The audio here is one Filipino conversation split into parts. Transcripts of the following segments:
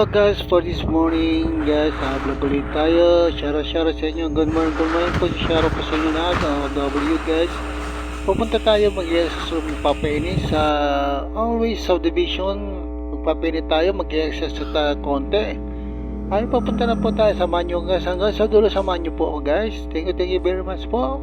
Hello guys, for this morning guys, vlog ulit tayo. Share sa inyo. Good morning po. Share po sa inyo lahat. W guys. Pupunta tayo mag-exercise, magpapainit sa always subdivision. Magpapainit tayo, mag-exercise tayo konti. Ay, papunta na po tayo. Samahan nyo guys. Hanggang sa dulo, samahan nyo po guys. Thank you very much po.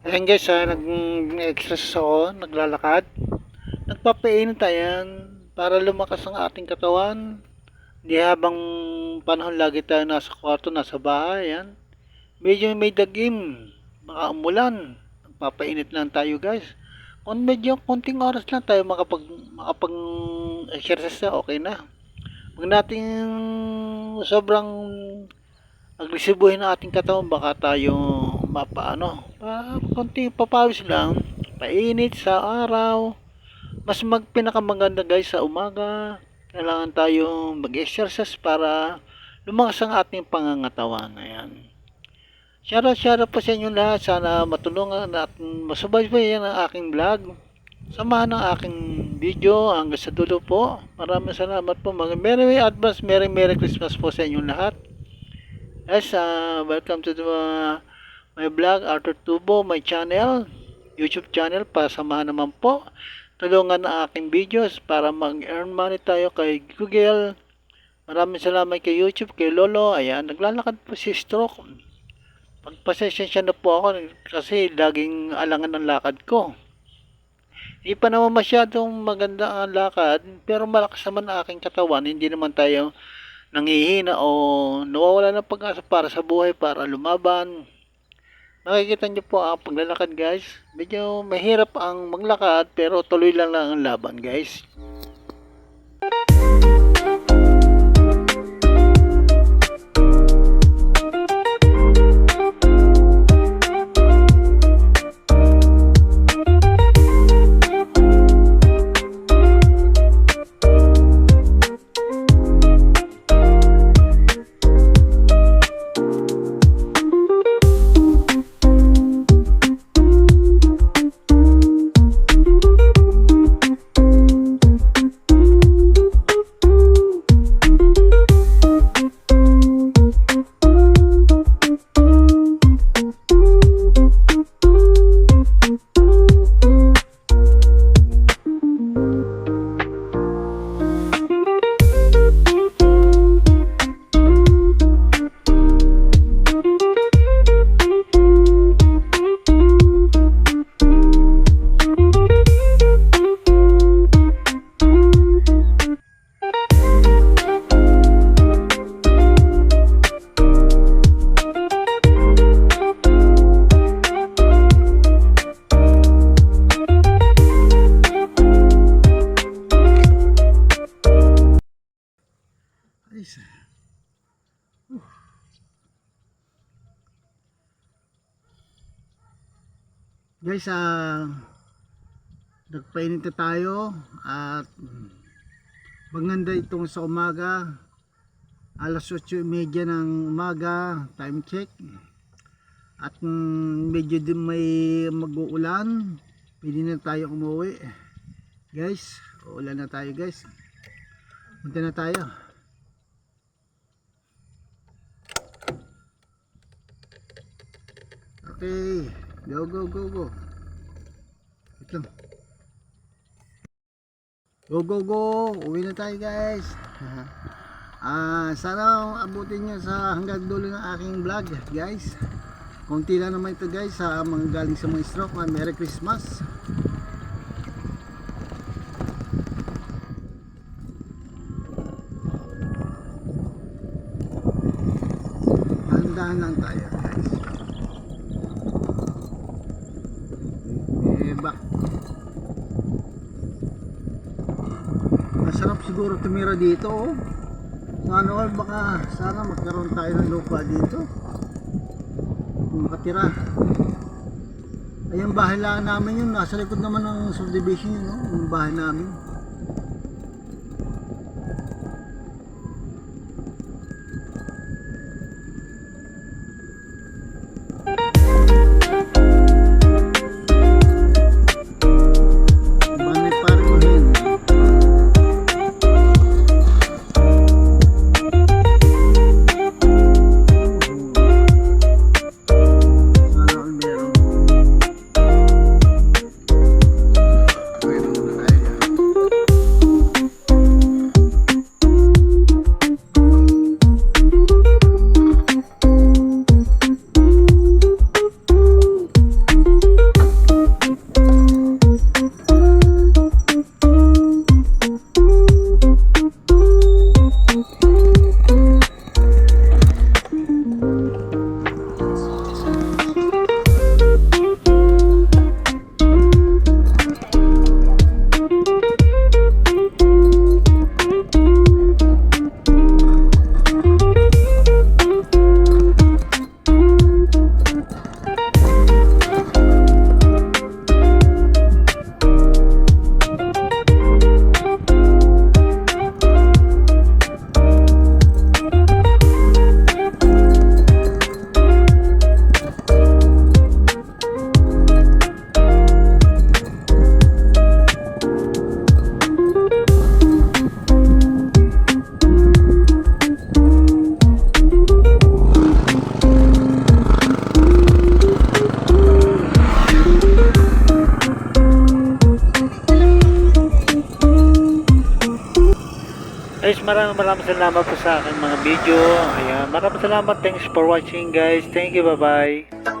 Ayan guys, nag-exercise ako, naglalakad. Nagpapainit tayo para lumakas ang ating katawan. Hindi habang panahon lagi tayo nasa kwarto, nasa bahay. Ayan. Medyo may dagim, baka umulan. Nagpapainit lang tayo guys. Kung medyo konting oras lang tayo makapag-exercise na, okay na. Huwag natin sobrang agresibuhin ang ating katawan, baka tayo konting papawis lang, painit sa araw. Mas pinakamaganda guys sa umaga, kailangan tayo mag-exercise para lumakas ang ating pangangatawan. Ayan. Share po sa inyo lahat, sana matulungan at masubaybayan ang aking vlog. Samahan ng aking video hanggang sa dulo po. Maraming salamat po. Merry Christmas po sa inyo lahat. Guys, welcome to my vlog, Arthur Tubo, my channel, YouTube channel. Pasamahan naman po, tulungan ang aking videos para mag-earn money tayo kay Google. Maraming salamat kay YouTube, kay Lolo. Ayan, naglalakad po si Stroke. Pagpasensya na po ako kasi laging alangan ng lakad ko. Hindi pa naman masyadong maganda ang lakad, pero malakas naman ang aking katawan. Hindi naman tayo nangihina o nawawala ng pag-asa para sa buhay, para lumaban. Nakikita nyo po ang paglalakad, guys. Medyo mahirap ang maglakad pero tuloy lang ang laban, guys. Guys, nagpainit na tayo at maganda itong sa umaga, alas 8:30 ng umaga, time check, at medyo din may mag-uulan. Pwede na tayo umuwi, guys. Uulan na tayo, guys. Punta na tayo. Okay, go go go go. Wait lang. Go go go, uwi na tayo, guys. Sana abutin nyo sa hanggang dulo ng aking vlog, guys. Konti lang naman ito, guys, sa mga galing sa mga stroke. Merry Christmas. Handahan lang tayo, guys. Masarap siguro tumira dito, oh. Ano, baka sana magkaroon tayo ng lupa dito kung makatira. Ay, yung bahay lang namin yun, nasa likod naman ng subdivision yun, no? Yung bahay namin. Guys, maraming salamat po sa aking mga video. Ayan, maraming salamat. Thanks for watching guys. Thank you, bye bye.